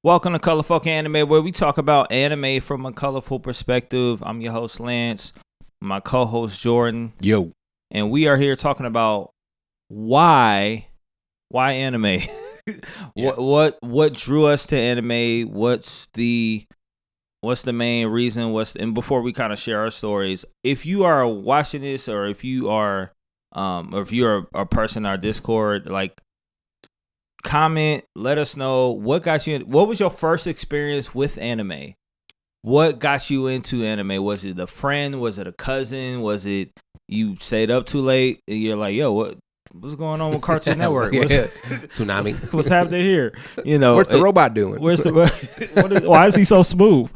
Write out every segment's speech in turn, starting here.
Welcome to Colorful Anime, where we talk about anime from a colorful perspective. I'm your host, Lance, my co-host, Jordan. Yo. And we are here talking about why anime? What drew us to anime? What's the main reason? And before we kind of share our stories, if you are watching this, or if you're a person in our Discord, like, comment, let us know what was your first experience with anime? What got you into anime? Was it a friend? Was it a cousin? Was it you stayed up too late and you're like, yo, what's going on with Cartoon Network? Tsunami. What's happening here? You know, what's the robot doing? Why is he so smooth?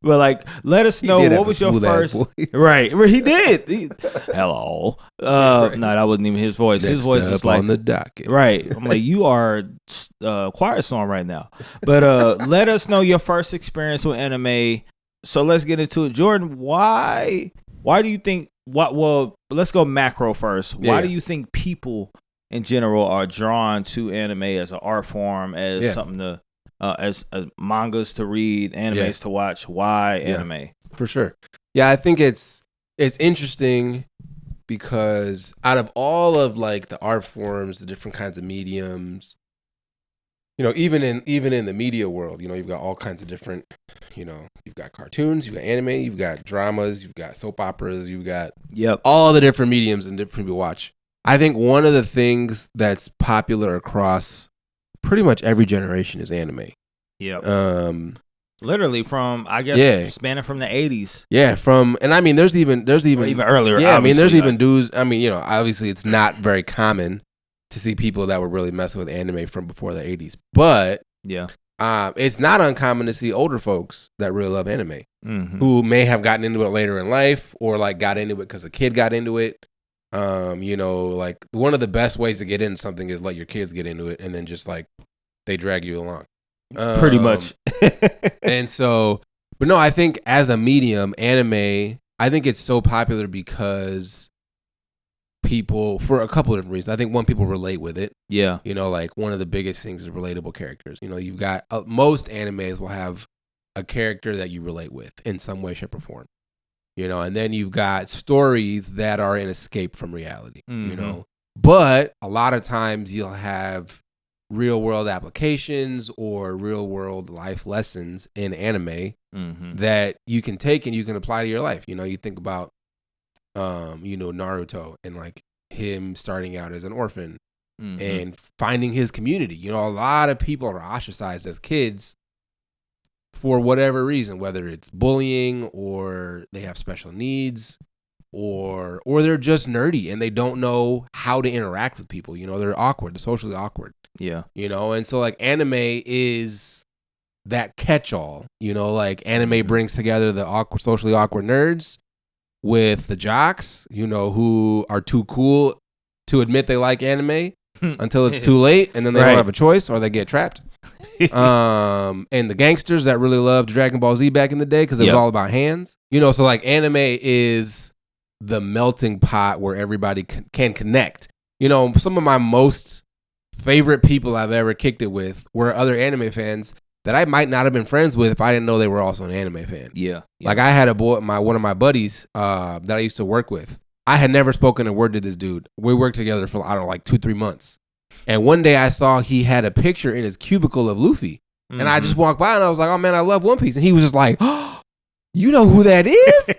But like, let us know what was your first. Right, he did. Hello. No, that wasn't even his voice. His voice is like on the docket. Right. I'm like, you are quiet storm right now. But let us know your first experience with anime. So let's get into it. Jordan, why do you think? Well, let's go macro first. Why do you think people in general are drawn to anime as an art form, as something to as mangas to read, animes to watch? Why anime? For sure. Yeah, I think it's interesting because out of all of like the art forms, the different kinds of mediums, you know, even in the media world, you know, you've got all kinds of different, you know, you've got cartoons, you've got anime, you've got dramas, you've got soap operas, you've got all the different mediums and different people watch. I think one of the things that's popular across pretty much every generation is anime. Yep. Literally from, I guess, spanning from the 80s. Yeah, and I mean, there's even earlier. Yeah, I mean, there's even dudes. I mean, you know, obviously it's not very common to see people that were really messing with anime from before the 80s, but it's not uncommon to see older folks that really love anime who may have gotten into it later in life, or like got into it because a kid got into it. You know, like one of the best ways to get into something is let your kids get into it, and then just like they drag you along. Pretty much. And so, but no, I think as a medium, anime, I think it's so popular because people, for a couple of different reasons. I think one, people relate with it. Yeah. You know, like one of the biggest things is relatable characters. You know, you've got, most animes will have a character that you relate with in some way, shape, or form. You know, and then you've got stories that are an escape from reality, you know. But a lot of times you'll have real world applications or real world life lessons in anime that you can take and you can apply to your life. You know, you think about, you know, Naruto and like him starting out as an orphan and finding his community. You know, a lot of people are ostracized as kids for whatever reason, whether it's bullying or they have special needs or they're just nerdy and they don't know how to interact with people. You know, they're awkward, they're socially awkward. Yeah. You know, and so like anime is that catch-all. You know, like anime brings together the socially awkward nerds with the jocks, you know, who are too cool to admit they like anime until it's too late, and then they don't have a choice or they get trapped. And the gangsters that really loved Dragon Ball Z back in the day because it was all about hands. You know, so like anime is the melting pot where everybody can connect. You know, some of my most favorite people I've ever kicked it with were other anime fans that I might not have been friends with if I didn't know they were also an anime fan. Yeah. Like I had one of my buddies that I used to work with. I had never spoken a word to this dude. We worked together for, I don't know, like 2-3 months. And one day I saw he had a picture in his cubicle of Luffy. And I just walked by and I was like, oh man, I love One Piece. And he was just like, oh, you know who that is?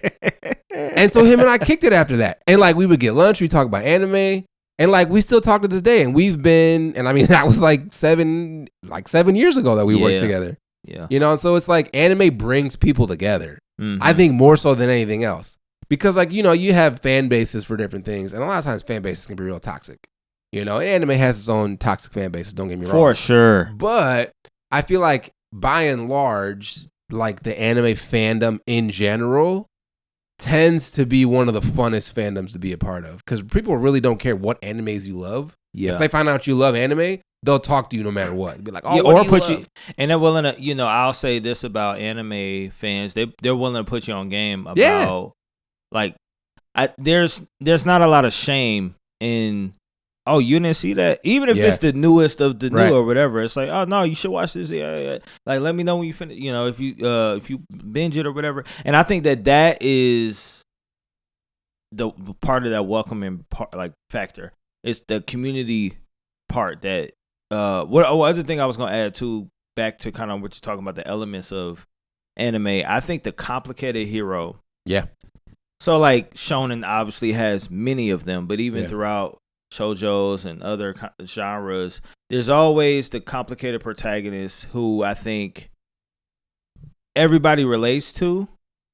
And so him and I kicked it after that. And like we would get lunch, we talk about anime. And like we still talk to this day, and we've been, and I mean that was like 7 years ago that we worked together. Yeah, you know, and so it's like anime brings people together. I think more so than anything else, because like, you know, you have fan bases for different things, and a lot of times fan bases can be real toxic. You know, and anime has its own toxic fan bases. Don't get me wrong, for sure. But I feel like by and large, like the anime fandom in general tends to be one of the funnest fandoms to be a part of, because people really don't care what animes you love. Yeah. If they find out you love anime, they'll talk to you no matter what. Be like, oh, what do you love? You, and they're willing to, you know, I'll say this about anime fans, they're willing to put you on game about, like, there's not a lot of shame in oh, you didn't see that? Even if it's the newest of the new or whatever, it's like, oh no, you should watch this. Yeah. Like, let me know when you finish. You know, if you binge it or whatever. And I think that is the part of that welcoming part, like factor. It's the community part that. Other thing I was gonna add to back to kind of what you're talking about, the elements of anime. I think the complicated hero. Yeah. So like shonen obviously has many of them, but even throughout shoujos and other genres, there's always the complicated protagonist who I think everybody relates to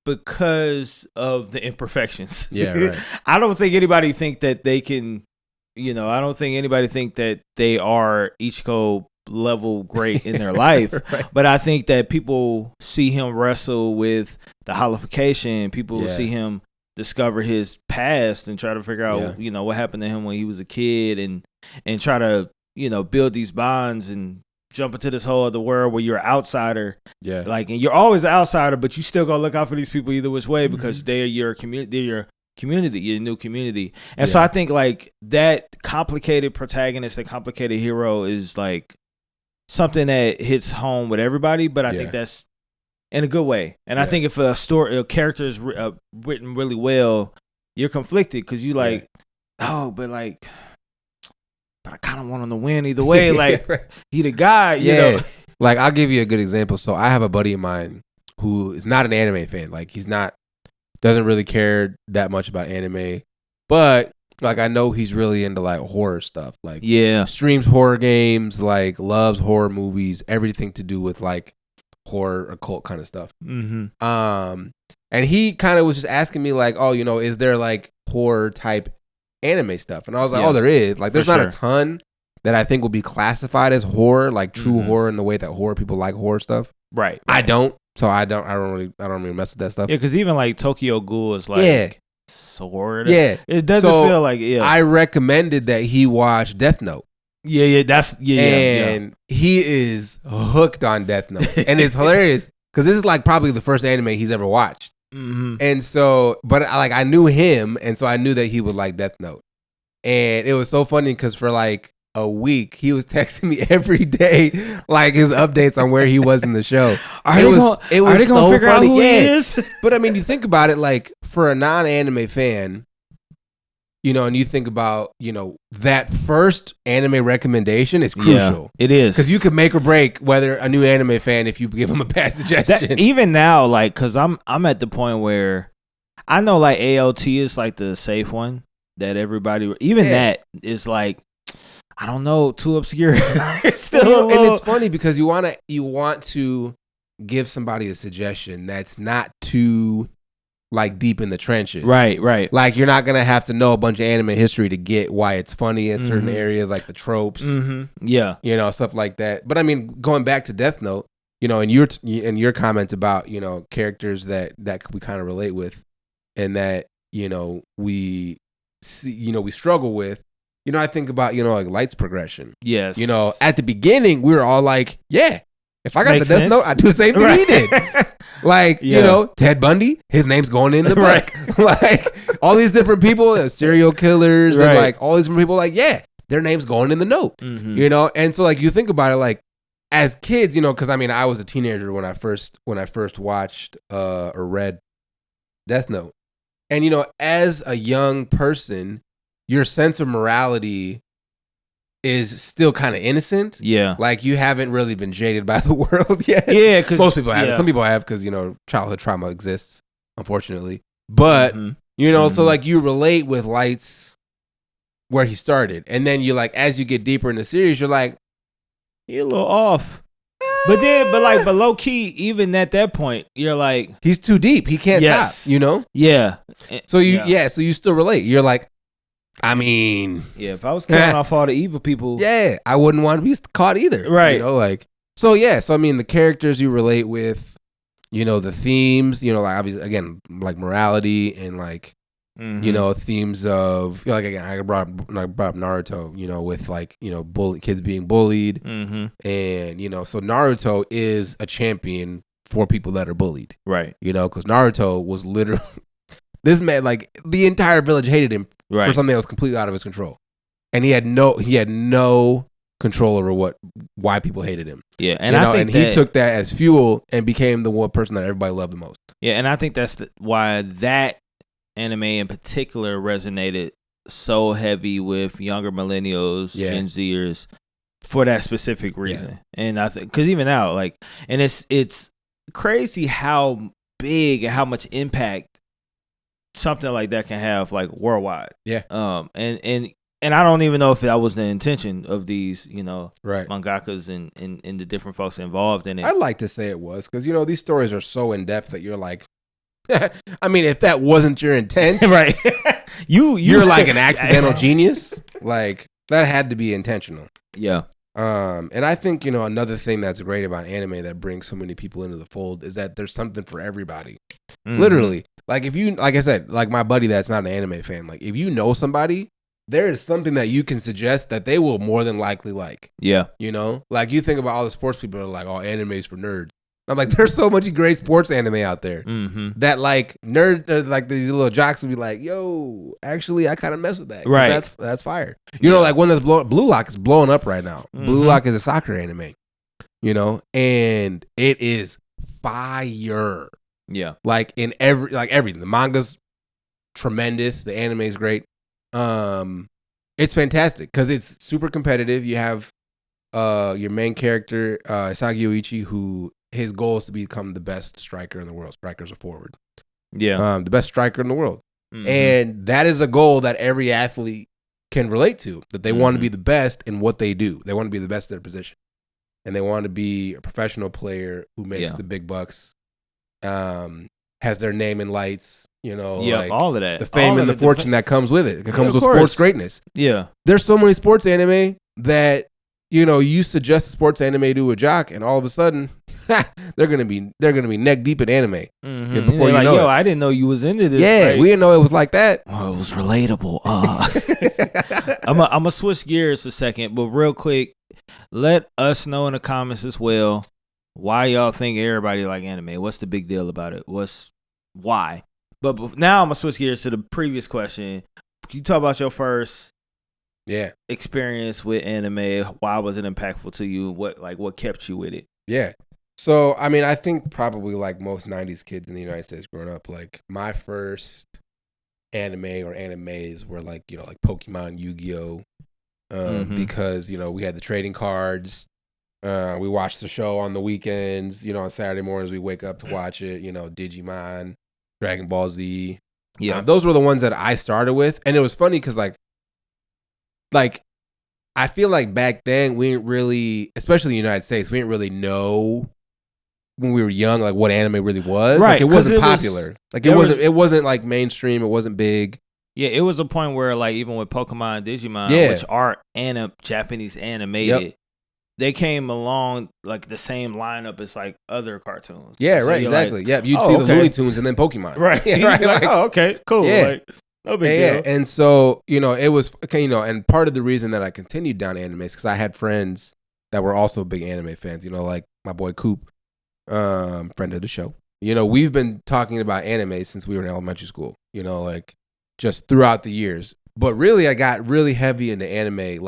because of the imperfections. Yeah, right. I don't think anybody think that they can, I don't think anybody think that they are Ichigo level great in their life. Right. But I think that people see him wrestle with the holification. People see him discover his past and try to figure out, what happened to him when he was a kid and try to, build these bonds and jump into this whole other world where you're an outsider. Yeah. Like, and you're always an outsider, but you still gotta look out for these people either which way because they're your community, your new community. And so I think like that complicated protagonist, that complicated hero is like something that hits home with everybody, but I think that's in a good way. And I think if a character is written really well, you're conflicted because you like, but I kind of want him to win either way. Like he the guy, you know. Like I'll give you a good example. So I have a buddy of mine who is not an anime fan. Like doesn't really care that much about anime, but like I know he's really into like horror stuff. Like streams horror games, like loves horror movies, everything to do with like horror occult kind of stuff. And he kind of was just asking me like, oh, is there like horror type anime stuff? And I was like, oh, there is. Like there's not a ton that I think will be classified as horror, like true horror in the way that horror people like horror stuff. Right. I don't. So I don't really mess with that stuff. Yeah, because even like Tokyo Ghoul is like sort of. Yeah. It doesn't feel like I recommended that he watch Death Note. And he is hooked on Death Note. And it's hilarious because this is like probably the first anime he's ever watched. And so, but I knew him, and so I knew that he would like Death Note. And it was so funny because for like a week, he was texting me every day, like his updates on where he was in the show. Are they going to figure out who he is? But I mean, you think about it, like for a non-anime fan, and you think about, that first anime recommendation is crucial. Yeah, it is. Because you could make or break whether a new anime fan if you give them a bad suggestion. Even now, like, because I'm at the point where I know like AOT is like the safe one that everybody, even that is like, I don't know, too obscure. It's still and it's funny because you want to give somebody a suggestion that's not too like deep in the trenches. Right. Like you're not gonna have to know a bunch of anime history to get why it's funny in certain areas, like the tropes. Yeah. Stuff like that. But I mean, going back to Death Note, and your comment about, characters that we kind of relate with and that, we see, we struggle with. I think about, like Light's progression. Yes. At the beginning, we were all like, yeah, if I got the Death Note, I'd do the same thing he did. Like, Ted Bundy, his name's going in the book. Like, all these different people, serial killers, and like all these different people, like, yeah, their name's going in the note. And so, like, you think about it, like, as kids, because I mean, I was a teenager when I first watched or read Death Note. And, as a young person, your sense of morality is still kind of innocent. Yeah. Like you haven't really been jaded by the world yet. Yeah. Because most people have. Yeah. Some people have because, childhood trauma exists, unfortunately. But, so like you relate with Light's where he started. And then you like, as you get deeper in the series, you're like, you're a little off. But low key, even at that point, you're like, he's too deep. He can't stop, Yeah. So so you still relate. You're like, I mean, if I was killing off all the evil people, I wouldn't want to be caught either, right? So I mean, the characters you relate with, the themes, like obviously again, like morality and like, themes of like again, I brought up Naruto, with like kids being bullied, and so Naruto is a champion for people that are bullied, right? Because Naruto was literally this man, like the entire village hated him. Right. For something that was completely out of his control. and he had no control over why people hated him. Yeah, and I think he took that as fuel and became the one person that everybody loved the most. Yeah, and I think that's why that anime in particular resonated so heavy with younger millennials, Gen Zers, for that specific reason. And I think because even now, like, and it's crazy how big and how much impact something like that can have, like, worldwide. Yeah. And I don't even know if that was the intention of these, right, mangakas and the different folks involved in it. I'd like to say it was because these stories are so in depth that you're like, I mean, if that wasn't your intent, right? you're like an accidental genius. Like that had to be intentional. Yeah. And I think another thing that's great about anime that brings so many people into the fold is that there's something for everybody. Mm-hmm. Literally, like like I said, like my buddy that's not an anime fan, like if you know somebody, there is something that you can suggest that they will more than likely like. Yeah. Like you think about all the sports people are like, oh, anime's for nerds. I'm like, there's so much great sports anime out there that like like these little jocks will be like, yo, actually, I kind of mess with that. Right. That's fire. Like one that's Blue Lock is blowing up right now. Mm-hmm. Blue Lock is a soccer anime, and it is fire. Yeah. Like in everything. The manga's tremendous. The anime is great. It's fantastic because it's super competitive. You have your main character, Isagi Yoichi, who his goal is to become the best striker in the world. Strikers are forward. Yeah. The best striker in the world. Mm-hmm. And that is a goal that every athlete can relate to, that they want to be the best in what they do. They want to be the best in their position. And they want to be a professional player who makes the big bucks, has their name in lights, like all of that. The fame and the fortune that comes with it. It comes with sports greatness. Yeah. There's so many sports anime that, you suggest a sports anime to a jock and all of a sudden they're gonna be neck deep in anime. Mm-hmm. Before you know it. I didn't know you was into this. Yeah, right? We didn't know it was like that. Oh, it was relatable. I'm gonna switch gears a second, but real quick, let us know in the comments as well why y'all think everybody like anime. What's the big deal about it? Why? But now I'm gonna switch gears to the previous question. Can you talk about your first experience with anime? Why was it impactful to you? What kept you with it? Yeah. So, I mean, I think probably like most 90s kids in the United States growing up, like my first anime or animes were like, like Pokemon, Yu-Gi-Oh! Because, we had the trading cards. We watched the show on the weekends, on Saturday mornings, we wake up to watch it, Digimon, Dragon Ball Z. Yeah. Those were the ones that I started with. And it was funny because like, I feel like back then we didn't really, especially in the United States, we didn't really know when we were young, like what anime really was. Right. Like it wasn't popular. It wasn't like mainstream. It wasn't big. Yeah. It was a point where like even with Pokemon and Digimon, which are Japanese animated, they came along like the same lineup as like other cartoons. Yeah. So right. Exactly. Like, you'd see the Looney Tunes and then Pokemon. Right. Yeah, right. Like, oh, okay, cool. Yeah. Like, no big deal. Yeah, and so, it was, and part of the reason that I continued down anime is because I had friends that were also big anime fans, like my boy Coop, friend of the show. We've been talking about anime since we were in elementary school, like just throughout the years. But really, I got really heavy into anime,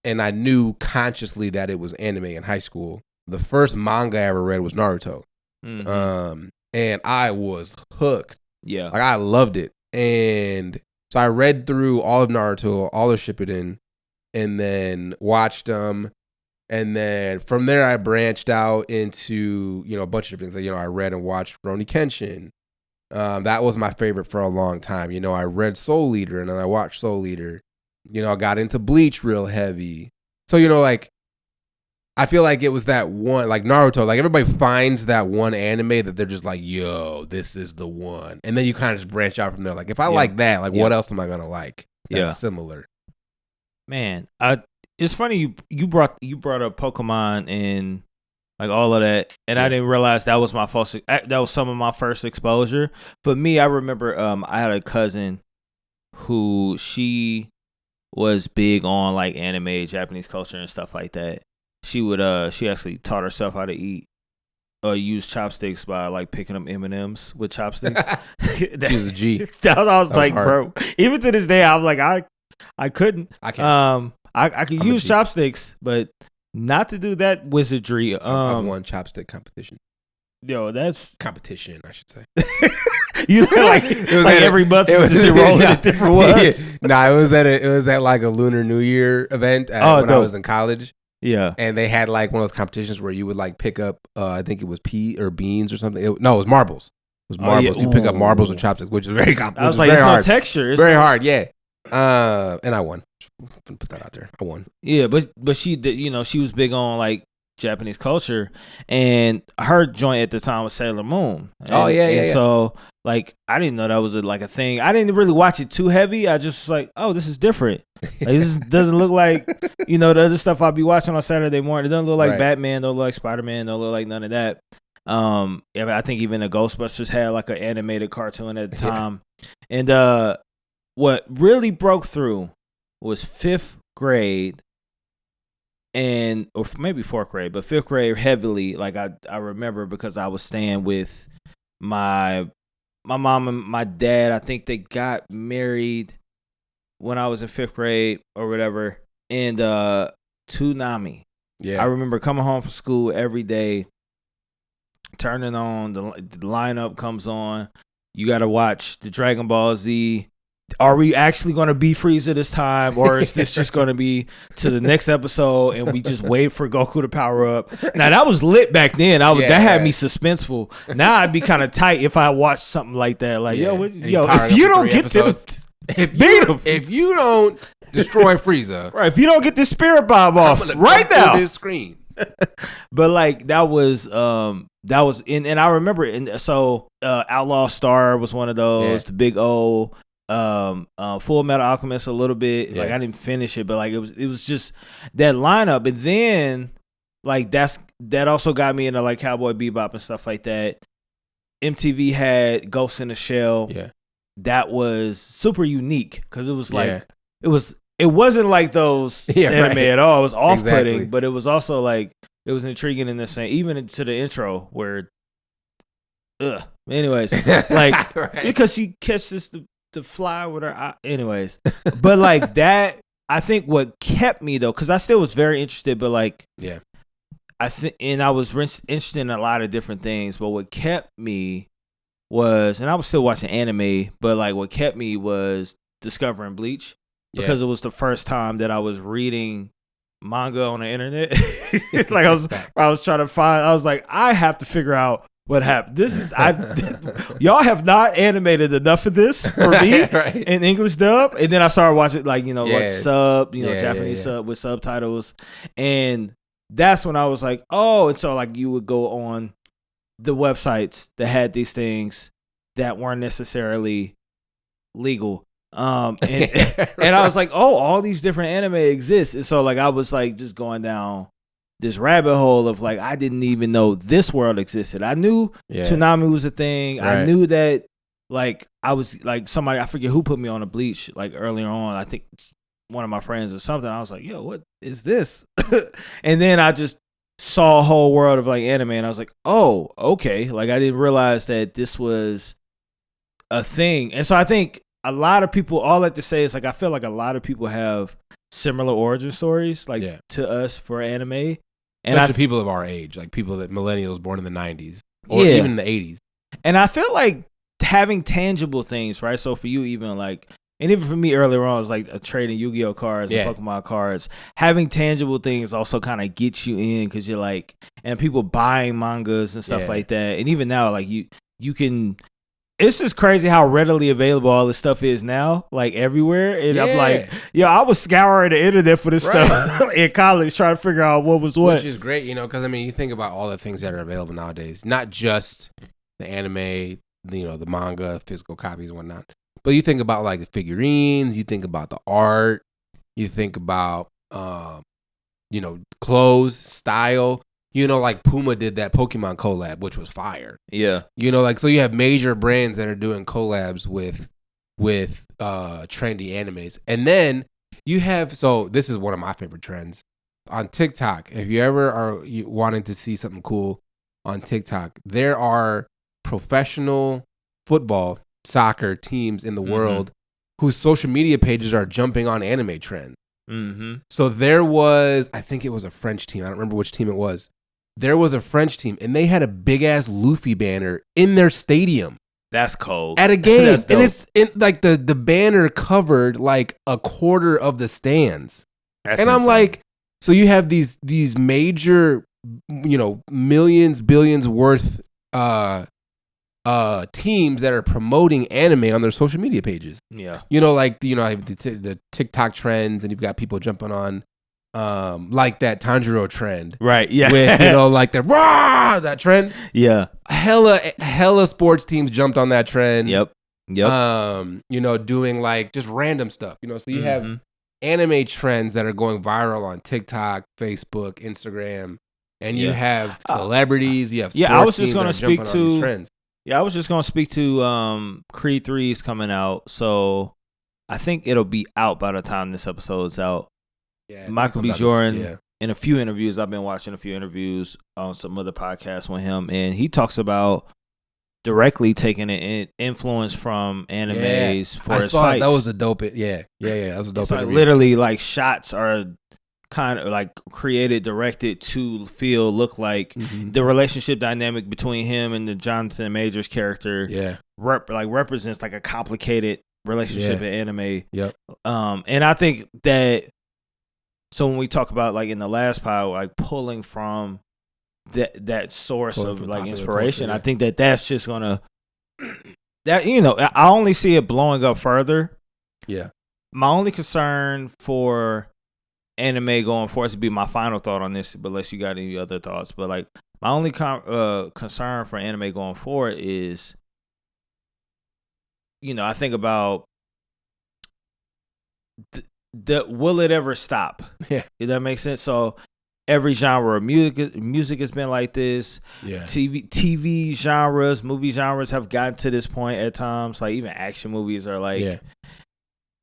and I knew consciously that it was anime in high school. The first manga I ever read was Naruto. Mm-hmm. And I was hooked. Yeah. Like, I loved it. And so I read through all of Naruto, all of Shippuden, and then watched them. And then from there, I branched out into, a bunch of things. Like, I read and watched Rurouni Kenshin. That was my favorite for a long time. I read Soul Eater, and then I watched Soul Eater. I got into Bleach real heavy. So, I feel like it was that one, like Naruto, like everybody finds that one anime that they're just like, yo, this is the one. And then you kind of just branch out from there. Like, if I like that, like, what else am I going to like that's similar? Man, it's funny you brought up Pokemon and like all of that, and I didn't realize that was some of my first exposure. For me, I remember I had a cousin who she was big on like anime, Japanese culture and stuff like that. She actually taught herself how to use chopsticks by like picking up M&Ms with chopsticks. She's a G. I was like, hard. Bro, even to this day, I'm like, I couldn't. I can't. I could use chopsticks, but not to do that wizardry. I've won chopstick competition. Yo, that's competition, I should say. You like every month you just enroll in different ones. Nah, it was at like a Lunar New Year event when I was in college. Yeah, and they had like one of those competitions where you would like pick up, I think it was pea or beans or something. It was marbles. It was marbles. You pick up marbles with chopsticks, which is very complicated. I was like, it's no texture. It's very hard. Yeah. And I won. Put that out there. I won. Yeah, but she did. You know, she was big on like Japanese culture, and her joint at the time was Sailor Moon. And so like I didn't know that was like a thing. I didn't really watch it too heavy. I just was like, oh, this is different. Like, this doesn't look like, you know, the other stuff I'll be watching on Saturday morning. It doesn't look like Batman. Don't look like Spider-Man. Don't look like none of that. I think even the Ghostbusters had like an animated cartoon at the time. And what really broke through was 5th grade, or maybe 4th grade, but 5th grade heavily. Like I remember because I was staying with my mom and my dad. I think they got married when I was in 5th grade or whatever. And Toonami. Yeah, I remember coming home from school every day, turning on the lineup comes on. You got to watch the Dragon Ball Z. Are we actually going to be Frieza this time, or is this just going to be to the next episode and we just wait for Goku to power up? Now that was lit back then. That had me suspenseful. Now I'd be kind of tight if I watched something like that. Like if you don't get episodes. If you don't destroy Frieza, right? If you don't get this spirit bomb off right now, this screen. But like that was in, and I remember, and so Outlaw Star was one of those. The Big O. Full Metal Alchemist a little bit. Like I didn't finish it, but like it was just that lineup. And then like that also got me into like Cowboy Bebop and stuff like that. MTV had Ghost in the Shell. Yeah, that was super unique because it was like it wasn't like those anime at all. It was off-putting, but it was also like it was intriguing in the same, even into the intro where anyways, like because she catches the fly with her eye. Anyways, but like that, I think what kept me though, because I still was very interested, but like I think, and I was interested in a lot of different things, but what kept me was, and I was still watching anime, but like what kept me was discovering Bleach, because it was the first time that I was reading manga on the internet. Like I was trying to find, I was like, I have to figure out what happened. This is y'all have not animated enough of this for me in English dub. And then I started watching like like sub, Japanese sub with subtitles, and that's when I was like, oh. And so like you would go on the websites that had these things that weren't necessarily legal, and I was like, oh, all these different anime exist. And so like I was like just going down this rabbit hole of like, I didn't even know this world existed. I knew Toonami was a thing. I knew that like I was like somebody, I forget who put me on a Bleach like earlier on. I think it's one of my friends or something. I was like, yo, what is this? And then I just saw a whole world of like anime, and I was like, oh, okay. Like I didn't realize that this was a thing. And so I think a lot of people, all that to say is like, I feel like a lot of people have similar origin stories like to us for anime. And especially people of our age, like people that millennials born in the 90s or even in the 80s. And I feel like having tangible things, right? So for you, even like, and even for me earlier on, it was like a trading Yu-Gi-Oh cards and Pokemon cards. Having tangible things also kind of gets you in, because you're like, and people buying mangas and stuff like that. And even now, like you can. It's just crazy how readily available all this stuff is now, like everywhere. And I'm like, I was scouring the internet for this stuff in college, trying to figure out what was what. Which is great, because I mean, you think about all the things that are available nowadays, not just the anime, the manga, physical copies and whatnot, but you think about like the figurines, you think about the art, you think about, clothes, style. Like Puma did that Pokemon collab, which was fire. Yeah. Like, so you have major brands that are doing collabs with trendy animes. And then you have, so this is one of my favorite trends on TikTok. If you ever are wanting to see something cool on TikTok, there are professional football, soccer teams in the world whose social media pages are jumping on anime trends. Mm-hmm. So there was, I think it was a French team. I don't remember which team it was. There was a French team, and they had a big ass Luffy banner in their stadium. That's cold. At a game, and it's like the banner covered like a quarter of the stands. That's and insane. I'm like, so you have these major, millions, billions worth teams that are promoting anime on their social media pages. Yeah. Like the TikTok trends, and you've got people jumping on like that Tanjiro trend. Right. Yeah. With like the rah, that trend. Yeah. Hella sports teams jumped on that trend. Yep. Doing like just random stuff. So you have anime trends that are going viral on TikTok, Facebook, Instagram, and you have celebrities, you have sports I was just teams going to speak to trends. Yeah, I was just going to speak to Creed 3 is coming out, so I think it'll be out by the time this episode's out. Yeah, Michael B. Jordan, in a few interviews, I've been watching a few interviews on some other podcasts with him, and he talks about directly taking an influence from animes for his fights. That was a dope. That was a dope. It's like literally like shots are kind of like directed to look like the relationship dynamic between him and the Jonathan Majors character. Yeah, represents like a complicated relationship in anime. Yep. And I think that. So when we talk about like in the last pod, like pulling from that source of like inspiration, culture, I think that's just gonna I only see it blowing up further. Yeah. My only concern for anime going forward to be my final thought on this, but unless you got any other thoughts, but like my only concern for anime going forward is, I think about will it ever stop? Yeah. Does that make sense? So every genre of music has been like this. Yeah. TV genres, movie genres have gotten to this point at times. Like even action movies are like,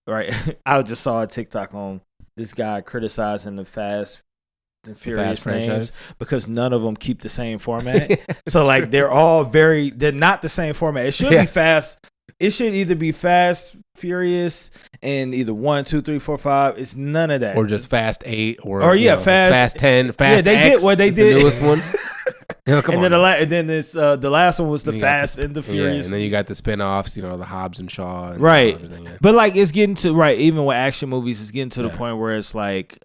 right. I just saw a TikTok on this guy criticizing the Fast and Furious names because none of them keep the same format. So like they're not the same format. It should be fast. It should either be Fast, Furious, and either 1, 2, 3, 4, 5. It's none of that. Or just Fast 8, Fast 10, Fast they X, did what they did. The newest one. The last one was the Fast and the Furious. And then you got the spin-offs, the Hobbs and Shaw. And right. But like it's getting to, even with action movies, it's getting to the point where it's like,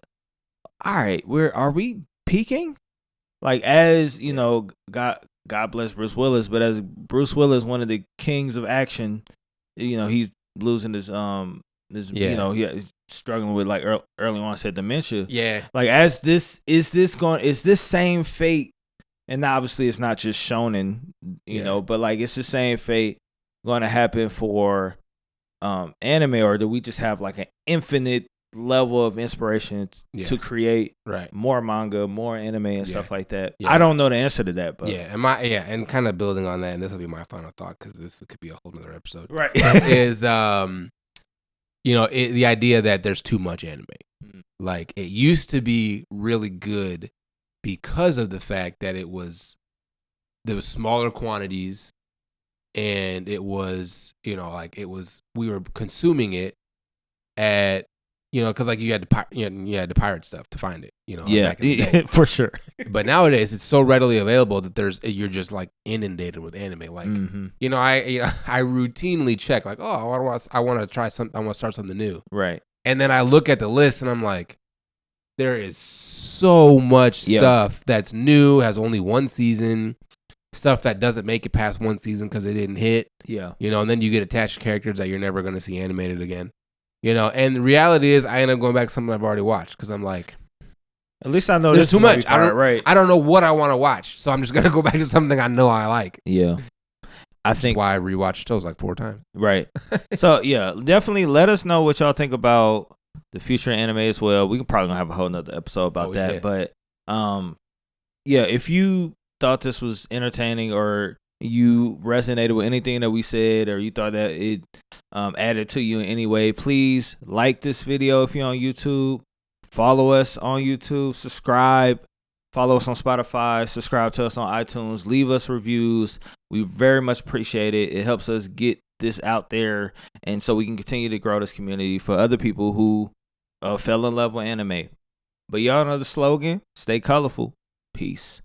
all right, are we peaking? Like as, God bless Bruce Willis, but as Bruce Willis, one of the kings of action, he's losing his he's struggling with like early onset dementia. Yeah. Like is this same fate? And obviously it's not just shonen, but like it's the same fate going to happen for anime, or do we just have like an infinite level of inspiration to create more manga, more anime and stuff like that? I don't know the answer to that, but and kind of building on that, and this will be my final thought because this could be a whole nother episode, right? Is the idea that there's too much anime. Like it used to be really good because of the fact that there was smaller quantities, and it was we were consuming it at because like you had to pirate stuff to find it, back in the day. For sure. But nowadays it's so readily available that you're just like inundated with anime. Like I routinely check like, oh, I want to try something. I want to start something new. Right. And then I look at the list and I'm like, there is so much stuff that's new, has only one season, stuff that doesn't make it past one season because it didn't hit. Yeah. And then you get attached to characters that you're never going to see animated again. And the reality is I end up going back to something I've already watched because I'm like, at least I know there's too much. I don't know what I want to watch, so I'm just gonna go back to something I know I like. Yeah, I think why I rewatched those like 4 times. Right. So definitely let us know what y'all think about the future anime as well. We can probably gonna have a whole nother episode about that. Yeah. But if you thought this was entertaining or you resonated with anything that we said, or you thought that it added to you in any way, please like this video if you're on YouTube. Follow us on YouTube. Subscribe. Follow us on Spotify. Subscribe to us on iTunes. Leave us reviews. We very much appreciate it. It helps us get this out there, and so we can continue to grow this community for other people who fell in love with anime. But y'all know the slogan: stay colorful. Peace.